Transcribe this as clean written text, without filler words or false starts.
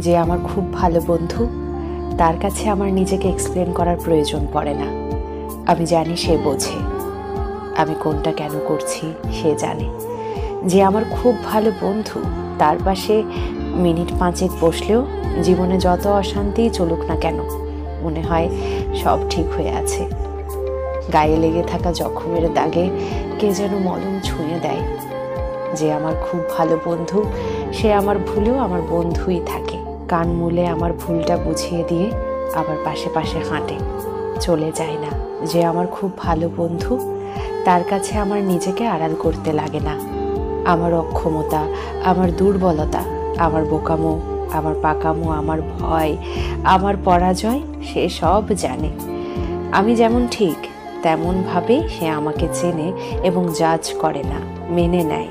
যে আমার খুব ভালো বন্ধু, তার কাছে আমার নিজেকে এক্সপ্লেন করার প্রয়োজন পড়ে না। আমি জানি সে বোঝে আমি কোনটা কেন করছি, সে জানে। যে আমার খুব ভালো বন্ধু, তার পাশে মিনিট 5 বসলেও জীবনে যত অশান্তিই চলুক না কেন, মনে হয় সব ঠিক হয়ে আছে। গায়ে লেগে থাকা জখমের দাগে কে যেন মলম ছুঁয়ে দেয়। যে আমার খুব ভালো বন্ধু, সে আমার ভুলেও আমার বন্ধুই থাকে। কান মুলে আমার ভুলটা বুঝিয়ে দিয়ে আবার পাশে পাশে হাঁটে, চলে যায় না। যে আমার খুব ভালো বন্ধু, তার কাছে আমার নিজেকে আড়াল করতে লাগে না। আমার অক্ষমতা, আমার দুর্বলতা, আমার বোকামো, আমার পাকামো, আমার ভয়, আমার পরাজয় সে সব জানে। আমি যেমন ঠিক তেমনভাবেই সে আমাকে চেনে এবং জাজ করে না, মেনে নেয়।